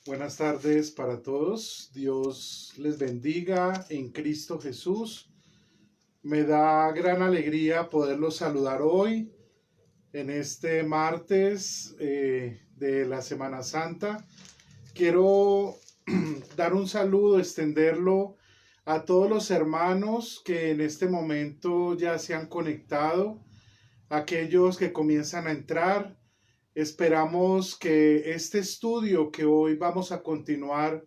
Buenas tardes para todos. Dios les bendiga en Cristo Jesús. Me da gran alegría poderlos saludar hoy en este martes de la Semana Santa. Quiero dar un saludo, extenderlo a todos los hermanos que en este momento ya se han conectado, aquellos que comienzan a entrar. Esperamos que este estudio que hoy vamos a continuar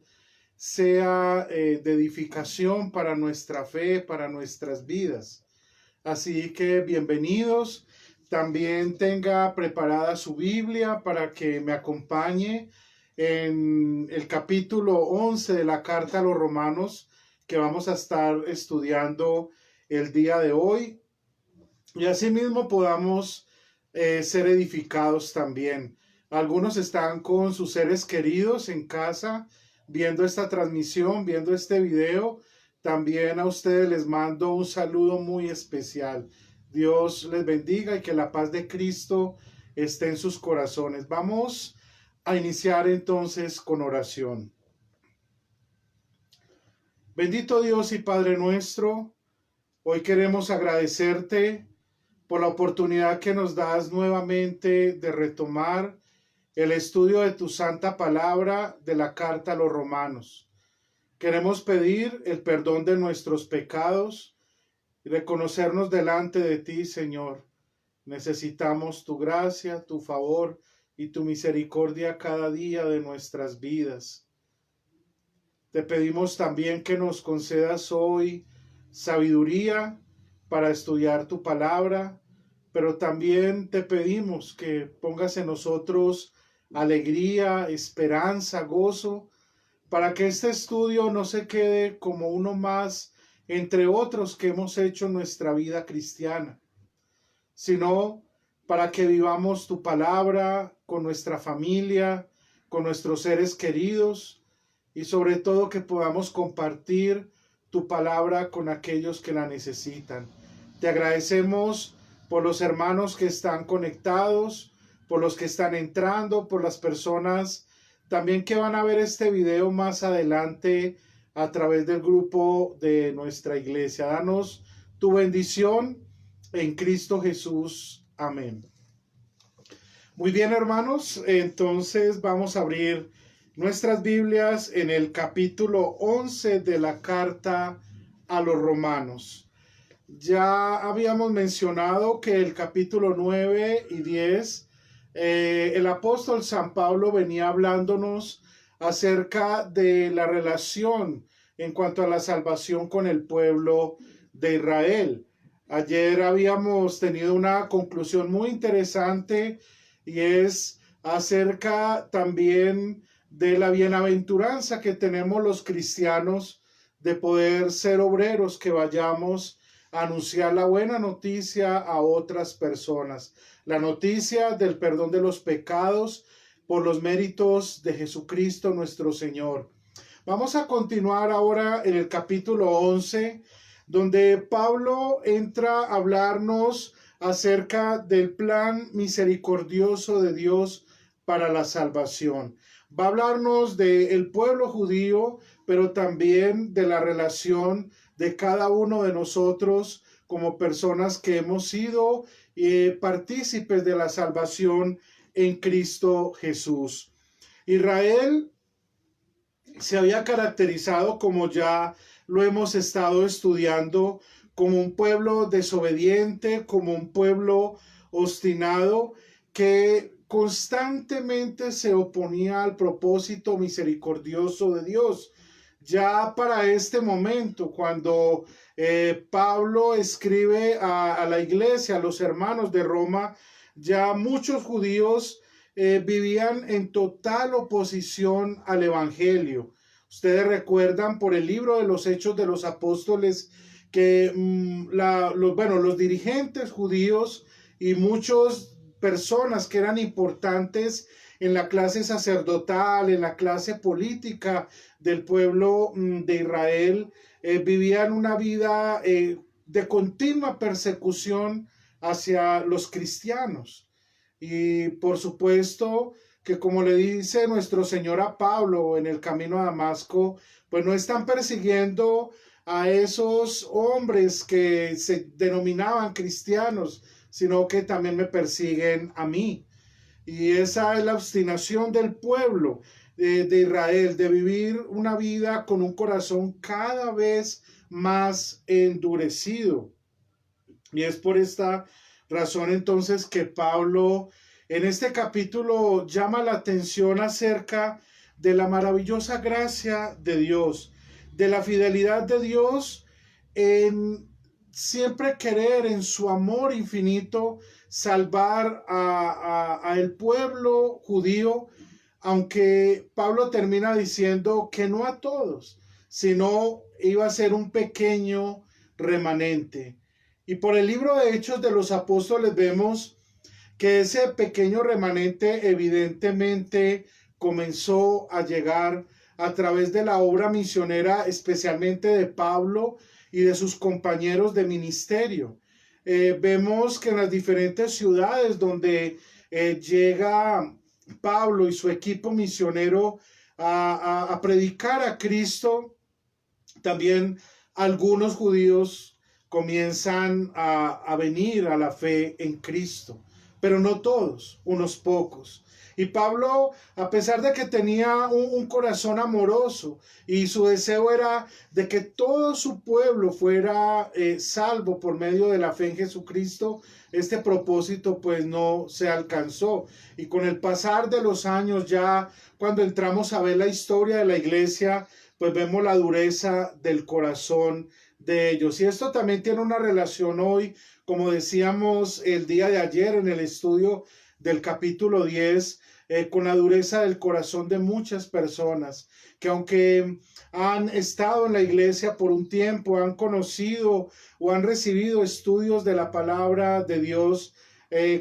sea de edificación para nuestra fe, para nuestras vidas. Así que bienvenidos. También tenga preparada su Biblia para que me acompañe en el capítulo 11 de la carta a los Romanos que vamos a estar estudiando el día de hoy. Y asimismo podamos ser edificados también. Algunos están con sus seres queridos en casa viendo esta transmisión, viendo este video. También a ustedes les mando un saludo muy especial. Dios les bendiga y que la paz de Cristo esté en sus corazones. Vamos a iniciar entonces con oración. Bendito Dios y Padre nuestro, hoy queremos agradecerte por la oportunidad que nos das nuevamente de retomar el estudio de tu santa palabra de la carta a los Romanos. Queremos pedir el perdón de nuestros pecados y reconocernos delante de ti, Señor. Necesitamos tu gracia, tu favor y tu misericordia cada día de nuestras vidas. Te pedimos también que nos concedas hoy sabiduría para estudiar tu palabra, pero también te pedimos que pongas en nosotros alegría, esperanza, gozo, para que este estudio no se quede como uno más entre otros que hemos hecho en nuestra vida cristiana, sino para que vivamos tu palabra con nuestra familia, con nuestros seres queridos y sobre todo que podamos compartir tu palabra con aquellos que la necesitan. Te agradecemos por los hermanos que están conectados, por los que están entrando, por las personas también que van a ver este video más adelante a través del grupo de nuestra iglesia. Danos tu bendición en Cristo Jesús. Amén. Muy bien, hermanos, entonces vamos a abrir nuestras Biblias en el capítulo 11 de la carta a los Romanos. Ya habíamos mencionado que el capítulo 9 y 10, el apóstol San Pablo venía hablándonos acerca de la relación en cuanto a la salvación con el pueblo de Israel. Ayer habíamos tenido una conclusión muy interesante y es acerca también de la bienaventuranza que tenemos los cristianos de poder ser obreros que vayamos a anunciar la buena noticia a otras personas, la noticia del perdón de los pecados por los méritos de Jesucristo nuestro Señor. Vamos a continuar ahora en el capítulo 11 donde Pablo entra a hablarnos acerca del plan misericordioso de Dios para la salvación. Va a hablarnos del pueblo judío, pero también de la relación de cada uno de nosotros como personas que hemos sido partícipes de la salvación en Cristo Jesús. Israel se había caracterizado, como ya lo hemos estado estudiando, como un pueblo desobediente, como un pueblo obstinado que constantemente se oponía al propósito misericordioso de Dios. Ya para este momento, cuando Pablo escribe a la iglesia, a los hermanos de Roma, ya muchos judíos vivían en total oposición al Evangelio. Ustedes recuerdan por el libro de los Hechos de los Apóstoles que los dirigentes judíos y muchas personas que eran importantes en la clase sacerdotal, en la clase política del pueblo de Israel, vivían una vida de continua persecución hacia los cristianos. Y por supuesto que, como le dice nuestro Señor a Pablo en el camino a Damasco, pues no están persiguiendo a esos hombres que se denominaban cristianos, sino que también me persiguen a mí. Y esa es la obstinación del pueblo de Israel, de vivir una vida con un corazón cada vez más endurecido. Y es por esta razón entonces que Pablo en este capítulo llama la atención acerca de la maravillosa gracia de Dios, de la fidelidad de Dios en siempre querer en su amor infinito salvar a el pueblo judío, aunque Pablo termina diciendo que no a todos, sino iba a ser un pequeño remanente. Y por el libro de Hechos de los Apóstoles vemos que ese pequeño remanente evidentemente comenzó a llegar a través de la obra misionera, especialmente de Pablo y de sus compañeros de ministerio. Vemos que en las diferentes ciudades donde llega Pablo y su equipo misionero a predicar a Cristo, también algunos judíos comienzan a venir a la fe en Cristo, pero no todos, unos pocos. Y Pablo, a pesar de que tenía un corazón amoroso y su deseo era de que todo su pueblo fuera salvo por medio de la fe en Jesucristo, este propósito pues no se alcanzó. Y con el pasar de los años, ya cuando entramos a ver la historia de la iglesia, pues vemos la dureza del corazón de ellos. Y esto también tiene una relación hoy, como decíamos el día de ayer en el estudio del capítulo 10, con la dureza del corazón de muchas personas que, aunque han estado en la iglesia por un tiempo, han conocido o han recibido estudios de la palabra de Dios,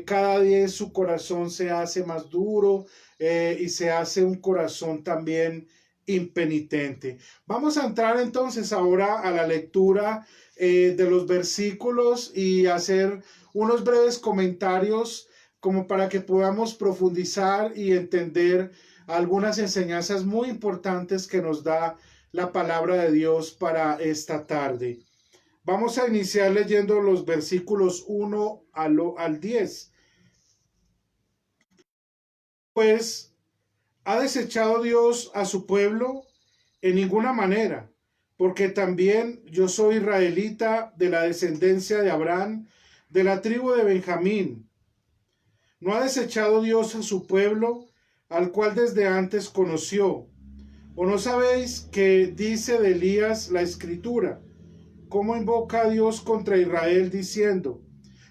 cada día su corazón se hace más duro y se hace un corazón también impenitente. Vamos a entrar entonces ahora a la lectura de los versículos y hacer unos breves comentarios como para que podamos profundizar y entender algunas enseñanzas muy importantes que nos da la palabra de Dios para esta tarde. Vamos a iniciar leyendo los versículos 1 al 10. Pues, ¿ha desechado Dios a su pueblo? En ninguna manera, porque también yo soy israelita de la descendencia de Abraham, de la tribu de Benjamín. ¿No ha desechado Dios a su pueblo, al cual desde antes conoció? ¿O no sabéis que dice de Elías la Escritura? ¿Cómo invoca a Dios contra Israel diciendo: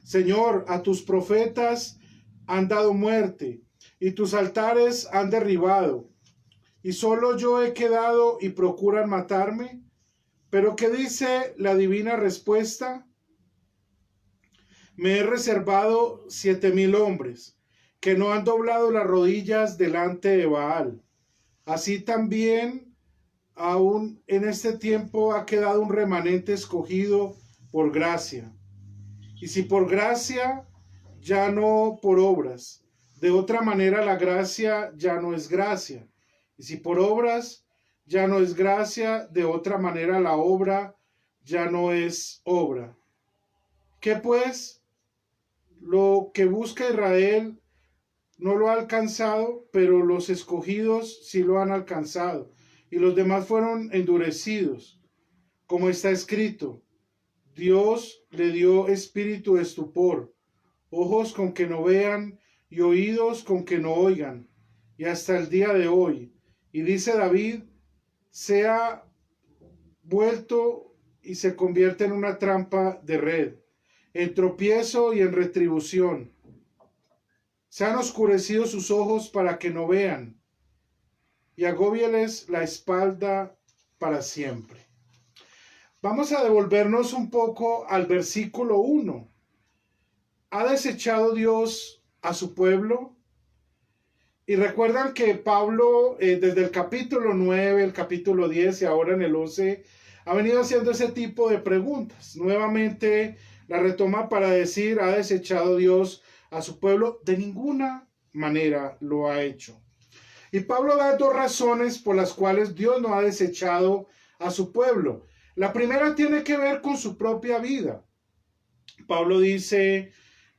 Señor, a tus profetas han dado muerte, y tus altares han derribado, y solo yo he quedado y procuran matarme? ¿Pero qué dice la divina respuesta? Me he reservado 7,000 hombres, que no han doblado las rodillas delante de Baal. Así también aún en este tiempo ha quedado un remanente escogido por gracia. Y si por gracia, ya no por obras. De otra manera, la gracia ya no es gracia. Y si por obras ya no es gracia, de otra manera la obra ya no es obra. ¿Qué pues? Lo que busca Israel no lo ha alcanzado, pero los escogidos sí lo han alcanzado. Y los demás fueron endurecidos, como está escrito. Dios le dio espíritu de estupor, ojos con que no vean y oídos con que no oigan, y hasta el día de hoy. Y dice David, se ha vuelto y se convierte en una trampa de red, en tropiezo y en retribución. Se han oscurecido sus ojos para que no vean, y agóbieles la espalda para siempre. Vamos a devolvernos un poco al versículo 1. ¿Ha desechado Dios a su pueblo? Y recuerdan que Pablo, desde el capítulo 9, el capítulo 10 y ahora en el 11, ha venido haciendo ese tipo de preguntas. Nuevamente la retoma para decir, ¿ha desechado Dios a su pueblo? De ninguna manera lo ha hecho. Y Pablo da dos razones por las cuales Dios no ha desechado a su pueblo. La primera tiene que ver con su propia vida. Pablo dice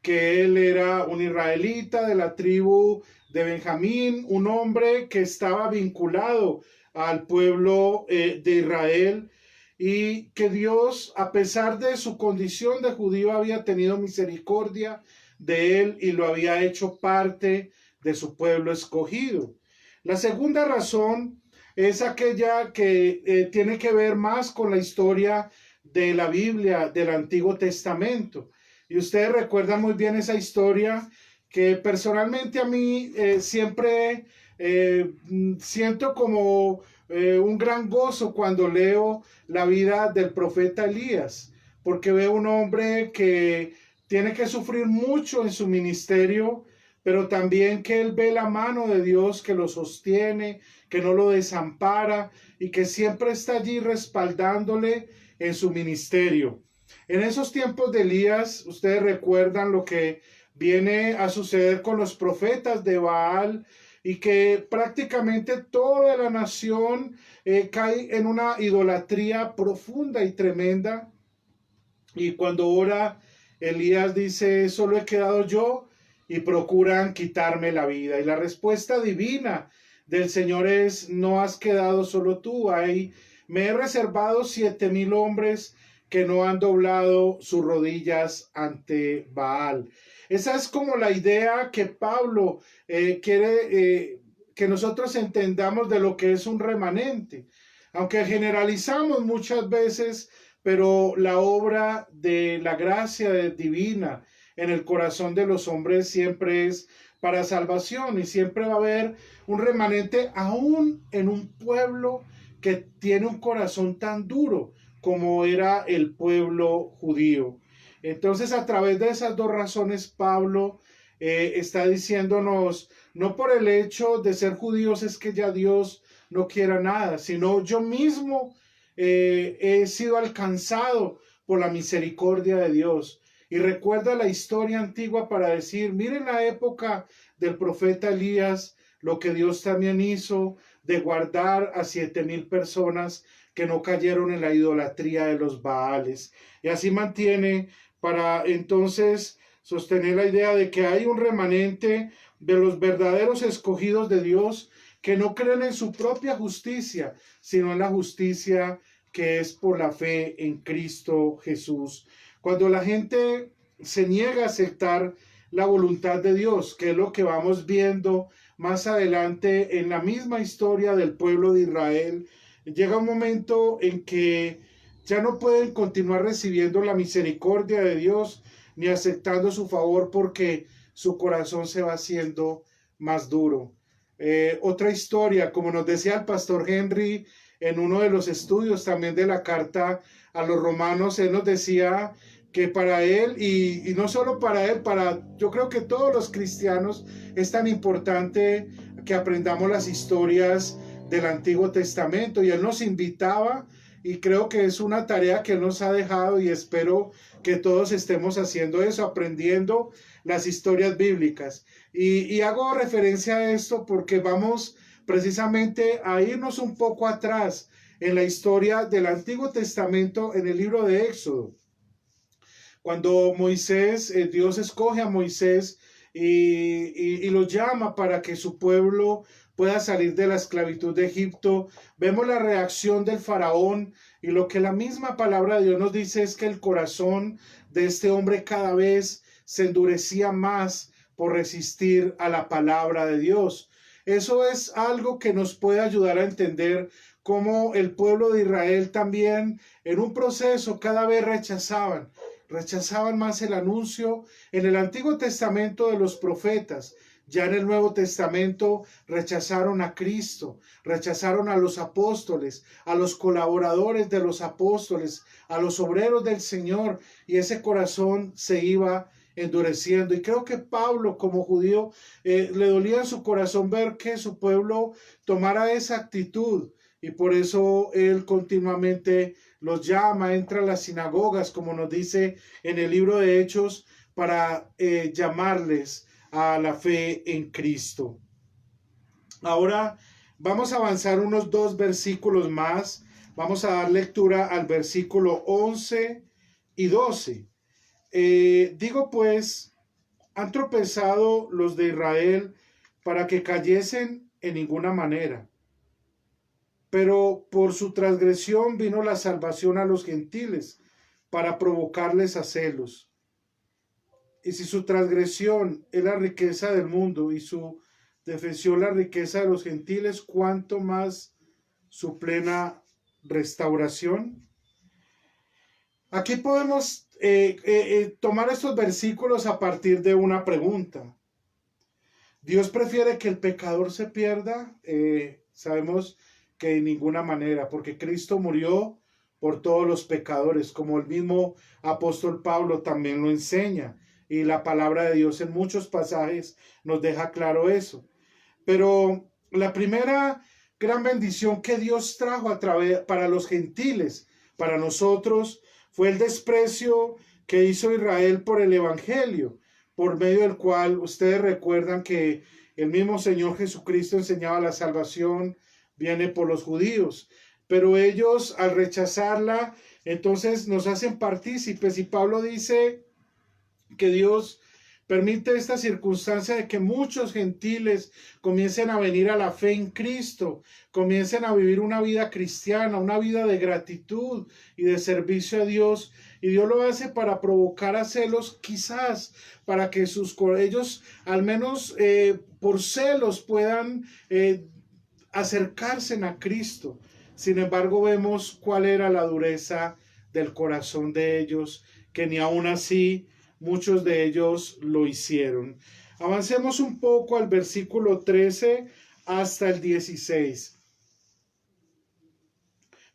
que él era un israelita de la tribu de Benjamín, un hombre que estaba vinculado al pueblo de Israel, y que Dios, a pesar de su condición de judío, había tenido misericordia de él y lo había hecho parte de su pueblo escogido. La segunda razón es aquella que tiene que ver más con la historia de la Biblia, del Antiguo Testamento. Y ustedes recuerdan muy bien esa historia que personalmente a mí siempre siento como un gran gozo cuando leo la vida del profeta Elías, porque veo un hombre que tiene que sufrir mucho en su ministerio, pero también que él ve la mano de Dios que lo sostiene, que no lo desampara y que siempre está allí respaldándole en su ministerio. En esos tiempos de Elías, ustedes recuerdan lo que viene a suceder con los profetas de Baal, y que prácticamente toda la nación cae en una idolatría profunda y tremenda. Y cuando ora, Elías dice, solo he quedado yo y procuran quitarme la vida. Y la respuesta divina del Señor es, no has quedado solo tú, me he reservado 7,000 hombres que no han doblado sus rodillas ante Baal. Esa es como la idea que Pablo quiere que nosotros entendamos de lo que es un remanente. Aunque generalizamos muchas veces, pero la obra de la gracia divina en el corazón de los hombres siempre es para salvación, y siempre va a haber un remanente aún en un pueblo que tiene un corazón tan duro como era el pueblo judío. Entonces, a través de esas dos razones, Pablo está diciéndonos, no por el hecho de ser judíos es que ya Dios no quiera nada, sino yo mismo he sido alcanzado por la misericordia de Dios. Y recuerda la historia antigua para decir, miren la época del profeta Elías, lo que Dios también hizo de guardar a 7,000 personas que no cayeron en la idolatría de los Baales. Y así mantiene para entonces sostener la idea de que hay un remanente de los verdaderos escogidos de Dios que no creen en su propia justicia, sino en la justicia que es por la fe en Cristo Jesús. Cuando la gente se niega a aceptar la voluntad de Dios, que es lo que vamos viendo más adelante en la misma historia del pueblo de Israel, llega un momento en que ya no pueden continuar recibiendo la misericordia de Dios ni aceptando su favor, porque su corazón se va haciendo más duro. Otra historia, como nos decía el pastor Henry en uno de los estudios también de la carta a los romanos, él nos decía que para él, y no solo para él, yo creo que todos los cristianos, es tan importante que aprendamos las historias del Antiguo Testamento, y Él nos invitaba, y creo que es una tarea que Él nos ha dejado, y espero que todos estemos haciendo eso, aprendiendo las historias bíblicas. Y hago referencia a esto porque vamos precisamente a irnos un poco atrás en la historia del Antiguo Testamento, en el libro de Éxodo. Cuando Moisés, Dios escoge a Moisés y lo llama para que su pueblo pueda salir de la esclavitud de Egipto, vemos la reacción del faraón, y lo que la misma palabra de Dios nos dice es que el corazón de este hombre cada vez se endurecía más por resistir a la palabra de Dios. Eso es algo que nos puede ayudar a entender cómo el pueblo de Israel también en un proceso cada vez rechazaban más el anuncio en el Antiguo Testamento de los profetas. Ya en el Nuevo Testamento rechazaron a Cristo, rechazaron a los apóstoles, a los colaboradores de los apóstoles, a los obreros del Señor, y ese corazón se iba endureciendo. Y creo que Pablo, como judío, le dolía en su corazón ver que su pueblo tomara esa actitud, y por eso él continuamente los llama, entra a las sinagogas, como nos dice en el libro de Hechos, para llamarles a la fe en Cristo. Ahora vamos a avanzar unos 2 versículos más. Vamos a dar lectura al versículo 11 y 12. Digo pues, han tropezado los de Israel para que cayesen en ninguna manera. Pero por su transgresión vino la salvación a los gentiles, para provocarles a celos. Y si su transgresión es la riqueza del mundo y su defensión la riqueza de los gentiles, ¿cuánto más su plena restauración? Aquí podemos tomar estos versículos a partir de una pregunta. ¿Dios prefiere que el pecador se pierda? Sabemos que de ninguna manera, porque Cristo murió por todos los pecadores, como el mismo apóstol Pablo también lo enseña. Y la palabra de Dios en muchos pasajes nos deja claro eso. Pero la primera gran bendición que Dios trajo para los gentiles, para nosotros, fue el desprecio que hizo Israel por el evangelio, por medio del cual ustedes recuerdan que el mismo Señor Jesucristo enseñaba la salvación viene por los judíos. Pero ellos, al rechazarla, entonces nos hacen partícipes, y Pablo dice que Dios permite esta circunstancia de que muchos gentiles comiencen a venir a la fe en Cristo, comiencen a vivir una vida cristiana, una vida de gratitud y de servicio a Dios. Y Dios lo hace para provocar a celos, quizás para que ellos al menos por celos puedan acercarse a Cristo. Sin embargo, vemos cuál era la dureza del corazón de ellos, que ni aún así muchos de ellos lo hicieron. Avancemos un poco al versículo 13 hasta el 16.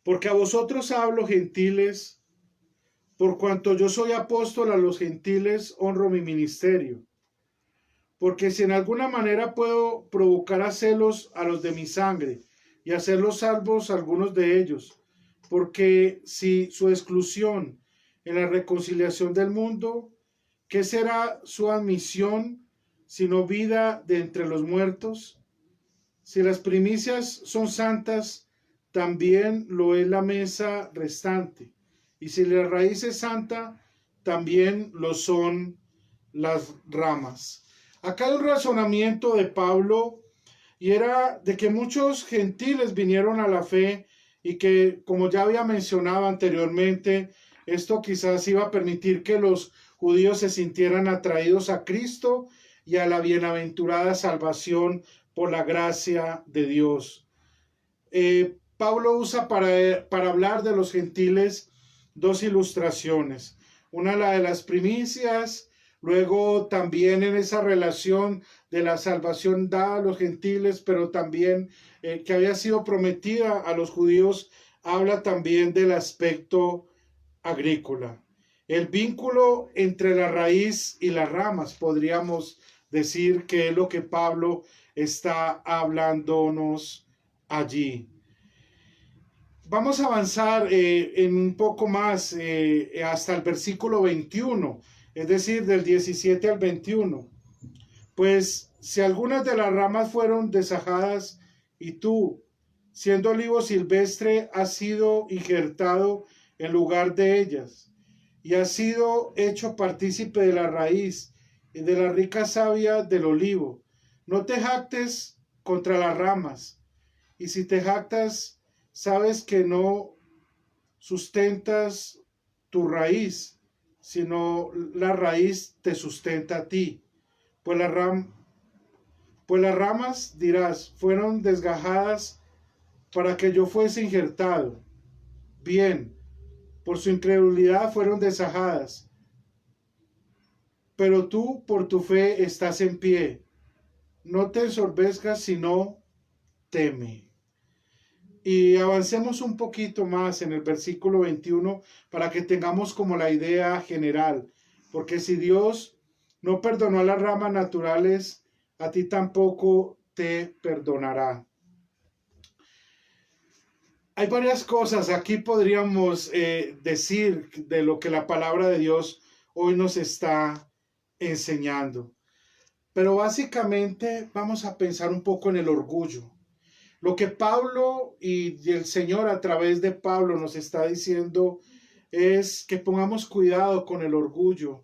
Porque a vosotros hablo, gentiles, por cuanto yo soy apóstol a los gentiles, honro mi ministerio. Porque si en alguna manera puedo provocar a celos a los de mi sangre y hacerlos salvos algunos de ellos, porque si su exclusión en la reconciliación del mundo, ¿qué será su admisión sino vida de entre los muertos? Si las primicias son santas, también lo es la mesa restante. Y si la raíz es santa, también lo son las ramas. Acá hay un razonamiento de Pablo, y era de que muchos gentiles vinieron a la fe, y que, como ya había mencionado anteriormente, esto quizás iba a permitir que los judíos se sintieran atraídos a Cristo y a la bienaventurada salvación por la gracia de Dios. Pablo usa para hablar de los gentiles 2 ilustraciones. Una, la de las primicias, luego también en esa relación de la salvación dada a los gentiles, pero también que había sido prometida a los judíos, habla también del aspecto agrícola. El vínculo entre la raíz y las ramas, podríamos decir que es lo que Pablo está hablándonos allí. Vamos a avanzar en un poco más hasta el versículo 21, es decir, del 17 al 21. Pues si algunas de las ramas fueron desajadas y tú, siendo olivo silvestre, has sido injertado en lugar de ellas y has sido hecho partícipe de la raíz y de la rica savia del olivo, no te jactes contra las ramas, y si te jactas, sabes que no sustentas tu raíz, sino la raíz te sustenta a ti. Pues pues las ramas, dirás, fueron desgajadas para que yo fuese injertado. Bien, por su incredulidad fueron desajadas. Pero tú, por tu fe, estás en pie. No te ensorbezcas, sino teme. Y avancemos un poquito más en el versículo 21 para que tengamos como la idea general. Porque si Dios no perdonó a las ramas naturales, a ti tampoco te perdonará. Hay varias cosas aquí podríamos decir de lo que la palabra de Dios hoy nos está enseñando. Pero básicamente vamos a pensar un poco en el orgullo. Lo que Pablo y el Señor a través de Pablo nos está diciendo es que pongamos cuidado con el orgullo.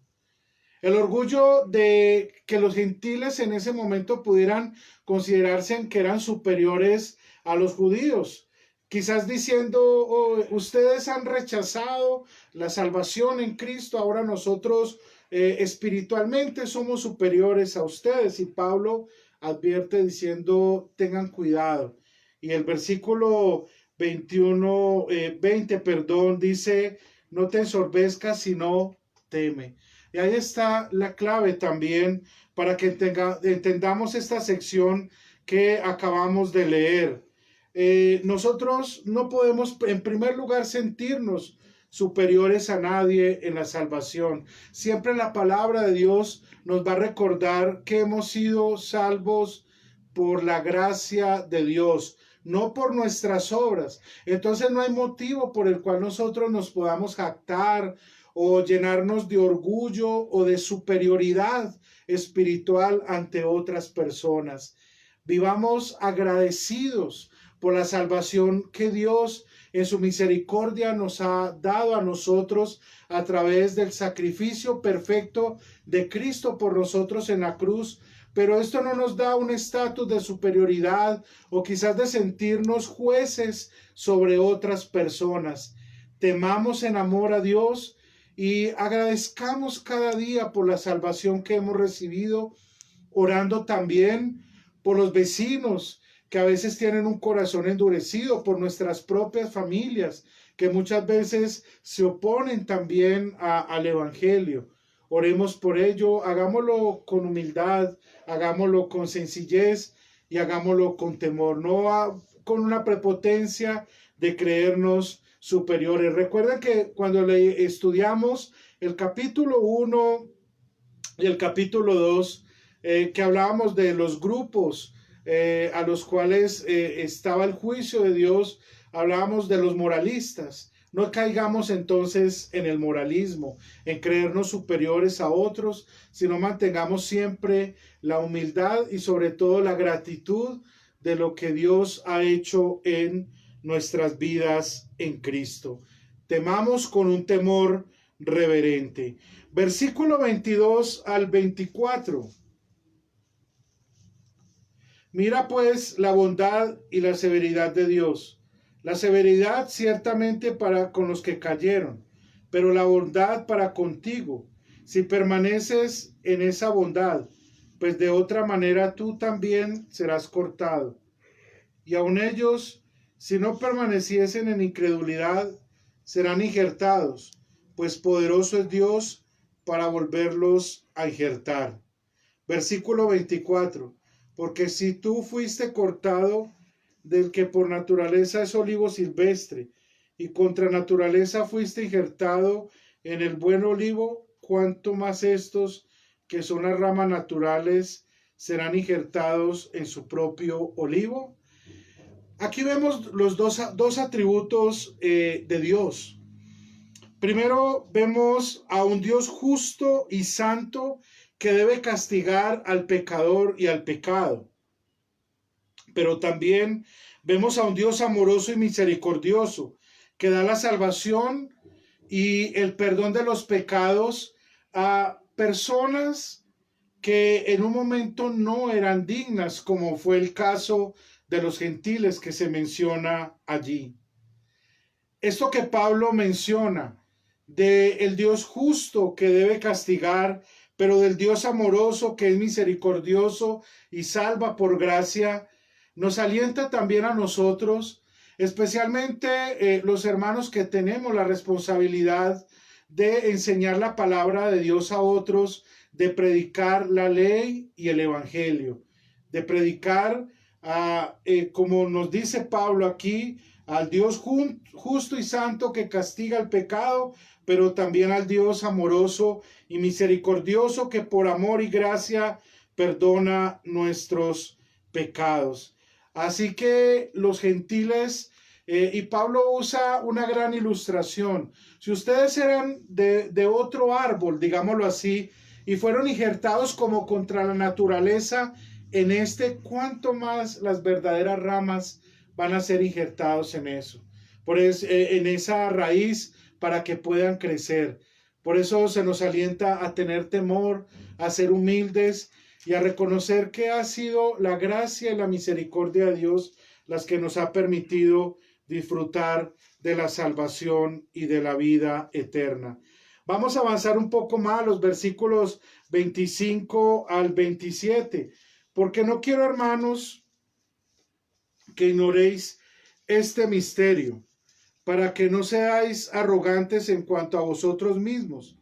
El orgullo de que los gentiles en ese momento pudieran considerarse que eran superiores a los judíos. Quizás diciendo, oh, ustedes han rechazado la salvación en Cristo, ahora nosotros espiritualmente somos superiores a ustedes. Y Pablo advierte diciendo, tengan cuidado. Y el versículo 20, dice, no te ensorbezcas, sino teme. Y ahí está la clave también para que entendamos esta sección que acabamos de leer. Nosotros no podemos, en primer lugar, sentirnos superiores a nadie en la salvación. Siempre la palabra de Dios nos va a recordar que hemos sido salvos por la gracia de Dios, no por nuestras obras. Entonces no hay motivo por el cual nosotros nos podamos jactar o llenarnos de orgullo o de superioridad espiritual ante otras personas. Vivamos agradecidos por la salvación que Dios en su misericordia nos ha dado a nosotros a través del sacrificio perfecto de Cristo por nosotros en la cruz. Pero esto no nos da un estatus de superioridad o quizás de sentirnos jueces sobre otras personas. Temamos en amor a Dios y agradezcamos cada día por la salvación que hemos recibido, orando también por los vecinos que a veces tienen un corazón endurecido, por nuestras propias familias que muchas veces se oponen también al Evangelio. Oremos por ello, hagámoslo con humildad, hagámoslo con sencillez y hagámoslo con temor, no con una prepotencia de creernos superiores. Recuerden que cuando estudiamos el capítulo 1 y el capítulo 2, que hablábamos de los grupos a los cuales estaba el juicio de Dios, hablábamos de los moralistas. No caigamos entonces en el moralismo, en creernos superiores a otros, sino mantengamos siempre la humildad y sobre todo la gratitud de lo que Dios ha hecho en nuestras vidas en Cristo. Temamos con un temor reverente. Versículo 22 al 24. Mira pues la bondad y la severidad de Dios. La severidad ciertamente para con los que cayeron, pero la bondad para contigo, si permaneces en esa bondad, pues de otra manera tú también serás cortado. Y aun ellos, si no permaneciesen en incredulidad, serán injertados, pues poderoso es Dios para volverlos a injertar. Versículo 24. Porque si tú fuiste cortado del que por naturaleza es olivo silvestre, y contra naturaleza fuiste injertado en el buen olivo, cuanto más estos, que son las ramas naturales, serán injertados en su propio olivo. Aquí vemos los dos atributos de Dios. Primero vemos a un Dios justo y santo que debe castigar al pecador y al pecado. Pero también vemos a un Dios amoroso y misericordioso que da la salvación y el perdón de los pecados a personas que en un momento no eran dignas, como fue el caso de los gentiles que se menciona allí. Esto que Pablo menciona del Dios justo que debe castigar, pero del Dios amoroso que es misericordioso y salva por gracia, nos alienta también a nosotros, especialmente los hermanos que tenemos la responsabilidad de enseñar la palabra de Dios a otros, de predicar la ley y el evangelio, de predicar, como nos dice Pablo aquí, al Dios justo y santo que castiga el pecado, pero también al Dios amoroso y misericordioso que por amor y gracia perdona nuestros pecados. Así que los gentiles, y Pablo usa una gran ilustración. Si ustedes eran de otro árbol, digámoslo así, y fueron injertados como contra la naturaleza, en cuánto más las verdaderas ramas van a ser injertados en eso, en esa raíz para que puedan crecer. Por eso se nos alienta a tener temor, a ser humildes y a reconocer que ha sido la gracia y la misericordia de Dios las que nos ha permitido disfrutar de la salvación y de la vida eterna. Vamos a avanzar un poco más, los versículos 25 al 27, porque no quiero, hermanos, que ignoréis este misterio, para que no seáis arrogantes en cuanto a vosotros mismos,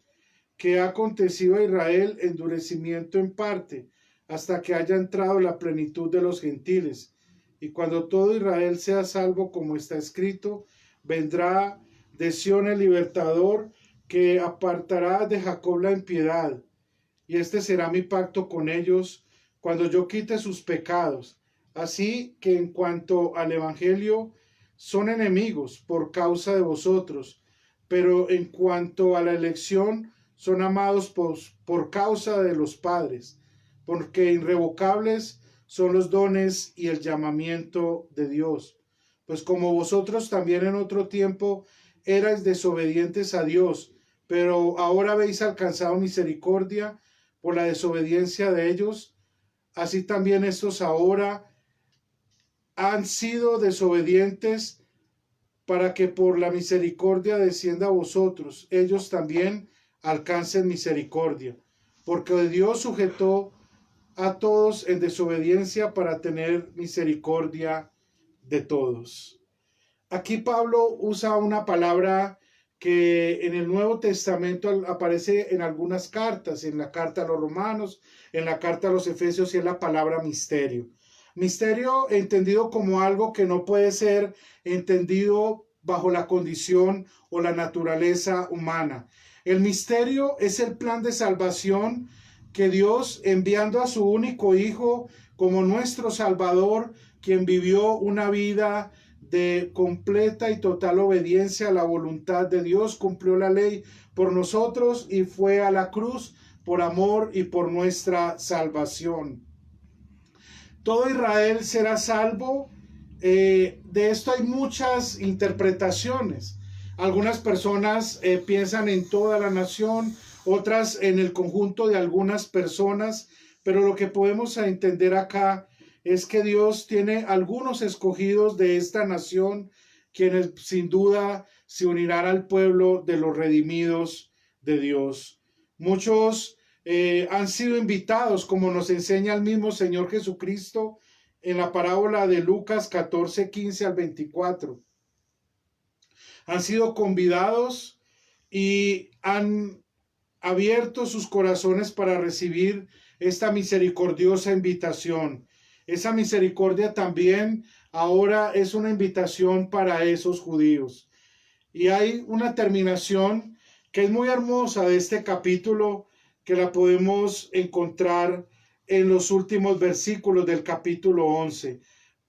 que ha acontecido a Israel endurecimiento en parte, hasta que haya entrado la plenitud de los gentiles. Y cuando todo Israel sea salvo, como está escrito, vendrá de Sión el libertador, que apartará de Jacob la impiedad. Y este será mi pacto con ellos, cuando yo quite sus pecados. Así que en cuanto al evangelio, son enemigos por causa de vosotros, pero en cuanto a la elección, son amados por causa de los padres, porque irrevocables son los dones y el llamamiento de Dios. Pues como vosotros también en otro tiempo erais desobedientes a Dios, pero ahora habéis alcanzado misericordia por la desobediencia de ellos, así también estos ahora han sido desobedientes, para que por la misericordia descienda a vosotros, ellos también alcancen misericordia, porque Dios sujetó a todos en desobediencia para tener misericordia de todos. Aquí Pablo usa una palabra que en el Nuevo Testamento aparece en algunas cartas, en la carta a los Romanos, en la carta a los Efesios, y es la palabra misterio. Misterio entendido como algo que no puede ser entendido bajo la condición o la naturaleza humana. El misterio es el plan de salvación que Dios, enviando a su único Hijo como nuestro Salvador, quien vivió una vida de completa y total obediencia a la voluntad de Dios, cumplió la ley por nosotros y fue a la cruz por amor y por nuestra salvación. Todo Israel será salvo. De esto hay muchas interpretaciones. Algunas personas piensan en toda la nación, otras en el conjunto de algunas personas, pero lo que podemos entender acá es que Dios tiene algunos escogidos de esta nación, quienes sin duda se unirán al pueblo de los redimidos de Dios. Muchos han sido invitados, como nos enseña el mismo Señor Jesucristo en la parábola de Lucas 14, 15 al 24. Han sido convidados y han abierto sus corazones para recibir esta misericordiosa invitación. Esa misericordia también ahora es una invitación para esos judíos. Y hay una terminación que es muy hermosa de este capítulo, que la podemos encontrar en los últimos versículos del capítulo 11.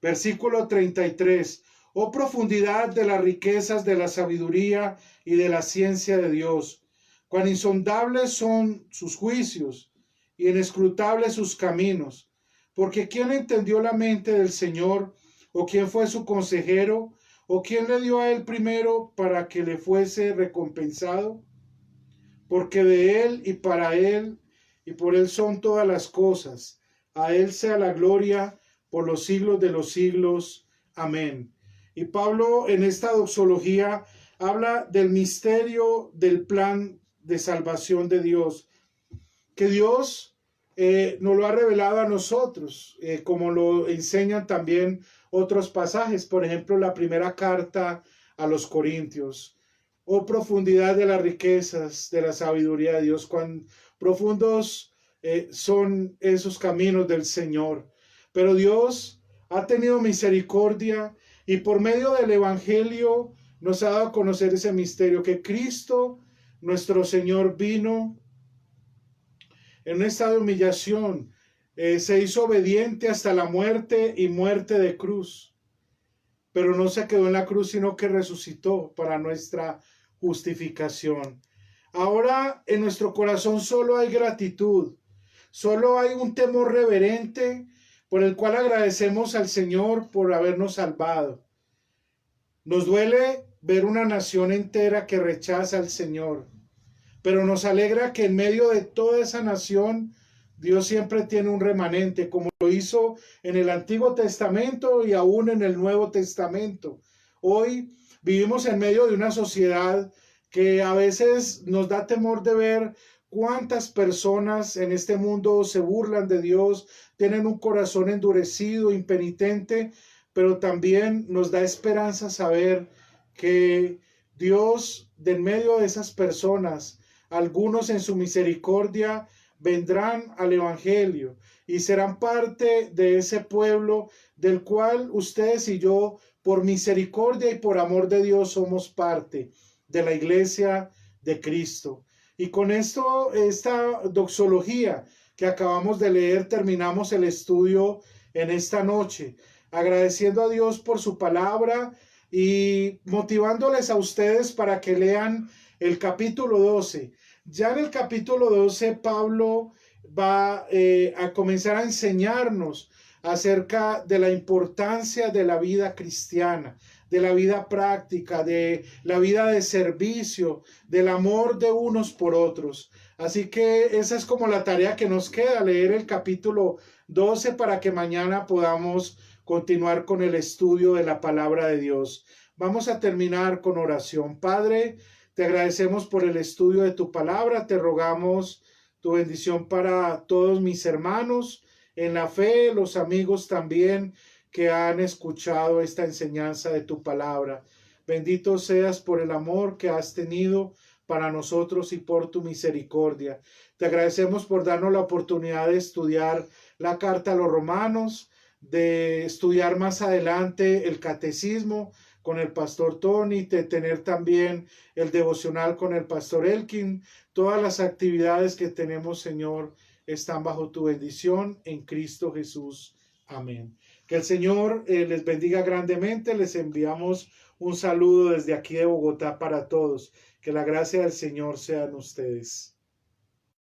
Versículo 33. Oh profundidad de las riquezas de la sabiduría y de la ciencia de Dios. Cuán insondables son sus juicios y inescrutables sus caminos. Porque ¿quién entendió la mente del Señor? ¿O quién fue su consejero? ¿O quién le dio a él primero para que le fuese recompensado? Porque de él y para él y por él son todas las cosas. A él sea la gloria por los siglos de los siglos. Amén. Y Pablo en esta doxología habla del misterio del plan de salvación de Dios, que Dios nos lo ha revelado a nosotros, como lo enseñan también otros pasajes, por ejemplo, la primera carta a los Corintios. Oh profundidad de las riquezas de la sabiduría de Dios, cuán profundos son esos caminos del Señor. Pero Dios ha tenido misericordia y por medio del Evangelio nos ha dado a conocer ese misterio, que Cristo, nuestro Señor, vino en un estado de humillación, se hizo obediente hasta la muerte y muerte de cruz. Pero no se quedó en la cruz, sino que resucitó para nuestra justificación. Ahora en nuestro corazón solo hay gratitud, solo hay un temor reverente por el cual agradecemos al Señor por habernos salvado. Nos duele ver una nación entera que rechaza al Señor, pero nos alegra que en medio de toda esa nación Dios siempre tiene un remanente, como lo hizo en el Antiguo Testamento y aún en el Nuevo Testamento. Hoy vivimos en medio de una sociedad que a veces nos da temor de ver cuántas personas en este mundo se burlan de Dios, tienen un corazón endurecido, impenitente, pero también nos da esperanza saber que Dios, de en medio de esas personas, algunos en su misericordia vendrán al Evangelio y serán parte de ese pueblo del cual ustedes y yo, por misericordia y por amor de Dios, somos parte de la iglesia de Cristo. Y con esto, esta doxología que acabamos de leer, terminamos el estudio en esta noche, agradeciendo a Dios por su palabra y motivándoles a ustedes para que lean el capítulo 12. Ya en el capítulo 12, Pablo va a comenzar a enseñarnos acerca de la importancia de la vida cristiana, de la vida práctica, de la vida de servicio, del amor de unos por otros. Así que esa es como la tarea que nos queda, leer el capítulo 12 para que mañana podamos continuar con el estudio de la palabra de Dios. Vamos a terminar con oración. Padre, te agradecemos por el estudio de tu palabra, te rogamos tu bendición para todos mis hermanos en la fe, los amigos también que han escuchado esta enseñanza de tu palabra. Bendito seas por el amor que has tenido para nosotros y por tu misericordia. Te agradecemos por darnos la oportunidad de estudiar la carta a los romanos, de estudiar más adelante el catecismo con el pastor Tony, de tener también el devocional con el pastor Elkin. Todas las actividades que tenemos, Señor, están bajo tu bendición en Cristo Jesús. Amén. Que el Señor les bendiga grandemente. Les enviamos un saludo desde aquí de Bogotá para todos. Que la gracia del Señor sea en ustedes.